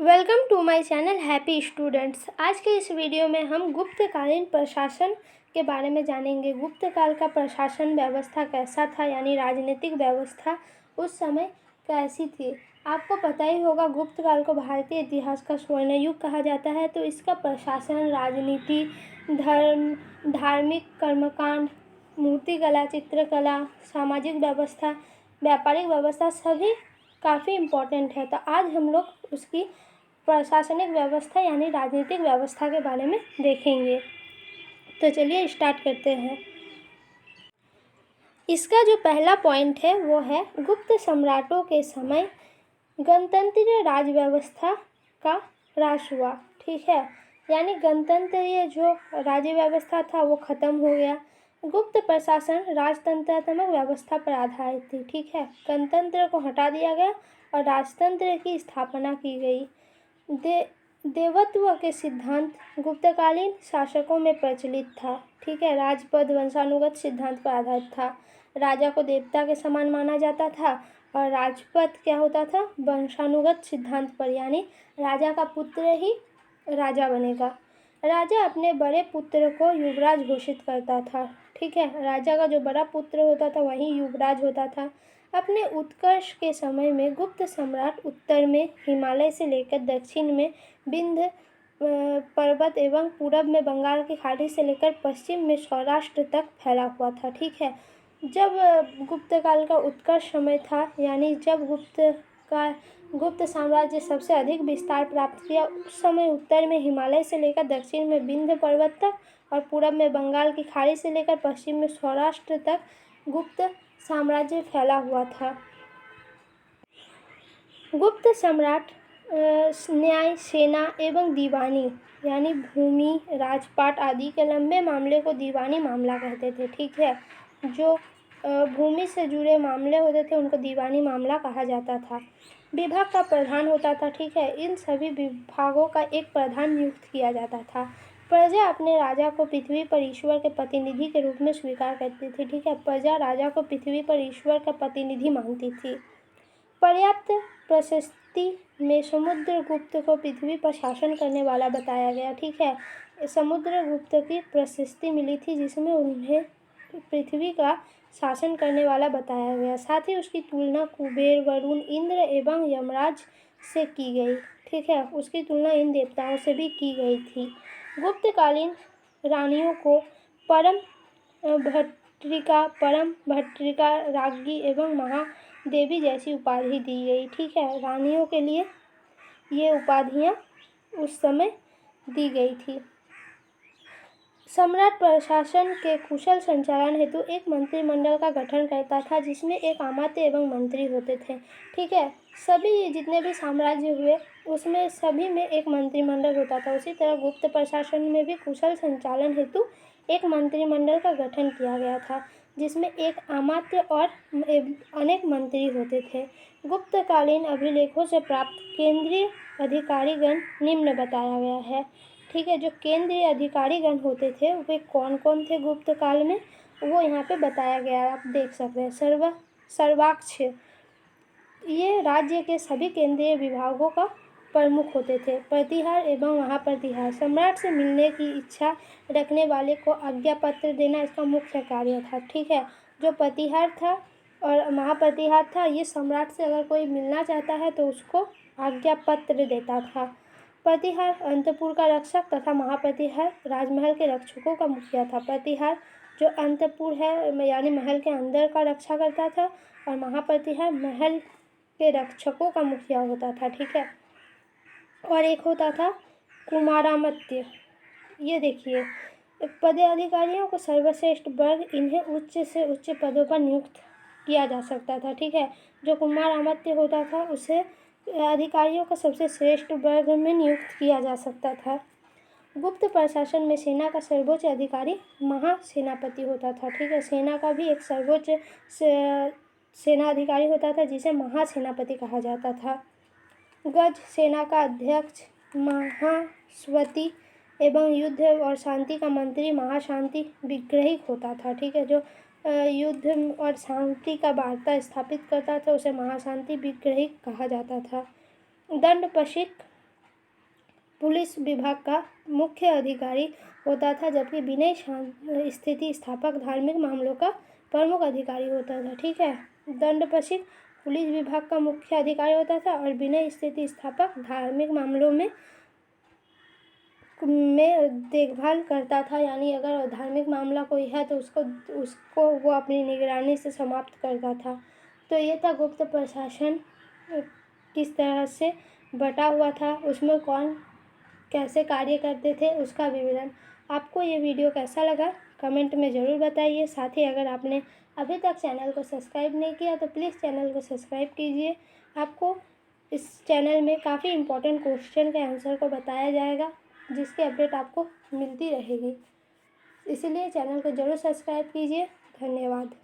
Welcome to my channel happy students. आज के इस वीडियो में हम गुप्तकालीन प्रशासन के बारे में जानेंगे। गुप्तकाल का प्रशासन व्यवस्था कैसा था, यानी राजनीतिक व्यवस्था उस समय कैसी थी। आपको पता ही होगा, गुप्तकाल को भारतीय इतिहास का स्वर्ण युग कहा जाता है। तो इसका प्रशासन, राजनीति, धार्मिक कर्मकांड, मूर्तिकला, चित्रकला, सामाजिक व्यवस्था, व्यापारिक व्यवस्था सभी काफ़ी इम्पोर्टेंट है। तो आज हम लोग उसकी प्रशासनिक व्यवस्था यानी राजनीतिक व्यवस्था के बारे में देखेंगे। तो चलिए स्टार्ट करते हैं। इसका जो पहला पॉइंट है वो है गुप्त सम्राटों के समय गणतंत्रीय राज व्यवस्था का ह्रास हुआ। ठीक है, यानी गणतंत्रीय जो राज्य व्यवस्था था वो ख़त्म हो गया। गुप्त प्रशासन राजतंत्रात्मक व्यवस्था पर आधारित थी। ठीक है, गणतंत्र को हटा दिया गया और राजतंत्र की स्थापना की गई। देवत्व के सिद्धांत गुप्तकालीन शासकों में प्रचलित था। ठीक है, राजपद वंशानुगत सिद्धांत पर आधारित था। राजा को देवता के समान माना जाता था और राजपद क्या होता था, वंशानुगत सिद्धांत पर, यानी राजा का पुत्र ही राजा बनेगा। राजा अपने बड़े पुत्र को युवराज घोषित करता था। ठीक है, राजा का जो बड़ा पुत्र होता था वही युवराज होता था। अपने उत्कर्ष के समय में गुप्त सम्राट उत्तर में हिमालय से लेकर दक्षिण में विंध्य पर्वत एवं पूरब में बंगाल की खाड़ी से लेकर पश्चिम में सौराष्ट्र तक फैला हुआ था। ठीक है, जब गुप्त काल का उत्कर्ष समय था, यानी जब गुप्त साम्राज्य सबसे अधिक विस्तार प्राप्त किया, उस समय उत्तर में हिमालय से लेकर दक्षिण में विंध्य पर्वत तक और पूरब में बंगाल की खाड़ी से लेकर पश्चिम में सौराष्ट्र तक गुप्त साम्राज्य फैला हुआ था। गुप्त सम्राट न्याय, सेना एवं दीवानी यानी भूमि, राजपाट आदि के लंबे मामले को दीवानी मामला कहते थे। ठीक है, जो भूमि से जुड़े मामले होते थे उनको दीवानी मामला कहा जाता था। विभाग का प्रधान होता था। ठीक है, इन सभी विभागों का एक प्रधान नियुक्त किया जाता था। प्रजा अपने राजा को पृथ्वी पर ईश्वर के प्रतिनिधि के रूप में स्वीकार करती थी। ठीक है, प्रजा राजा को पृथ्वी पर ईश्वर का प्रतिनिधि मानती थी। पर्याप्त प्रशस्ति में समुद्रगुप्त को पृथ्वी पर शासन करने वाला बताया गया। ठीक है, समुद्रगुप्त की प्रशस्ति मिली थी जिसमें उन्हें पृथ्वी का शासन करने वाला बताया गया। साथ ही उसकी तुलना कुबेर, वरुण, इंद्र एवं यमराज से की गई। ठीक है, उसकी तुलना इन देवताओं से भी की गई थी। गुप्तकालीन रानियों को परम भट्टिका, राज्ञी एवं महादेवी जैसी उपाधि दी गई। ठीक है, रानियों के लिए ये उपाधियाँ उस समय दी गई थी। सम्राट प्रशासन के कुशल संचालन हेतु एक मंत्रिमंडल का गठन करता था जिसमें एक अमात्य एवं मंत्री होते थे। ठीक है, सभी जितने भी साम्राज्य हुए उसमें सभी में एक मंत्रिमंडल होता था। उसी तरह गुप्त प्रशासन में भी कुशल संचालन हेतु एक मंत्रिमंडल का गठन किया गया था जिसमें एक अमात्य और अनेक मंत्री होते थे। गुप्तकालीन अभिलेखों से प्राप्त केंद्रीय अधिकारीगण निम्न बताया गया है। ठीक है, जो केंद्रीय अधिकारीगण होते थे वे कौन कौन थे गुप्त काल में, वो यहाँ पे बताया गया है, आप देख सकते हैं। सर्वाक्ष ये राज्य के सभी केंद्रीय विभागों का प्रमुख होते थे। प्रतिहार एवं महाप्रतिहार सम्राट से मिलने की इच्छा रखने वाले को आज्ञा पत्र देना इसका मुख्य कार्य था। ठीक है, जो प्रतिहार था और महाप्रतिहार था, ये सम्राट से अगर कोई मिलना चाहता है तो उसको आज्ञा पत्र देता था। प्रतिहार अंतपुर का रक्षक तथा महाप्रतिहार राजमहल के रक्षकों का मुखिया था। प्रतिहार जो अंतपुर है यानी महल के अंदर का रक्षा करता था और महाप्रतिहार महल के रक्षकों का मुखिया होता था। ठीक है, और एक होता था कुमारामत्य। ये देखिए, पदाधिकारियों को सर्वश्रेष्ठ वर्ग, इन्हें उच्च से उच्च पदों पर नियुक्त किया जा सकता था। ठीक है, जो कुमारामत्य होता था उसे अधिकारियों का सबसे श्रेष्ठ वर्ग में नियुक्त किया जा सकता था। गुप्त प्रशासन में सेना का सर्वोच्च अधिकारी महासेनापति होता था। ठीक है, सेना का भी एक सर्वोच्च सेना अधिकारी होता था जिसे महासेनापति कहा जाता था। गज सेना का अध्यक्ष महाश्वती एवं युद्ध और शांति का मंत्री महाशांति विग्रहिक होता था। ठीक है, जो युद्ध और शांति का वार्ता स्थापित करता था उसे महाशांति विग्रहिक कहा जाता था। दंड पुलिस विभाग का मुख्य अधिकारी होता था, जबकि विनय स्थिति स्थापक धार्मिक मामलों का प्रमुख अधिकारी होता था। ठीक है, दंडपशिक पुलिस विभाग का मुख्य अधिकारी होता था और विनय स्थिति स्थापक धार्मिक मामलों में देखभाल करता था। यानी अगर धार्मिक मामला कोई है तो उसको वो अपनी निगरानी से समाप्त करता था। तो ये था गुप्त प्रशासन किस तरह से बटा हुआ था, उसमें कौन कैसे कार्य करते थे, उसका विवरण। आपको ये वीडियो कैसा लगा कमेंट में ज़रूर बताइए। साथ ही अगर आपने अभी तक चैनल को सब्सक्राइब नहीं किया तो प्लीज़ चैनल को सब्सक्राइब कीजिए। आपको इस चैनल में काफ़ी इम्पोर्टेंट क्वेश्चन के आंसर को बताया जाएगा, जिसकी अपडेट आपको मिलती रहेगी। इसीलिए चैनल को ज़रूर सब्सक्राइब कीजिए। धन्यवाद।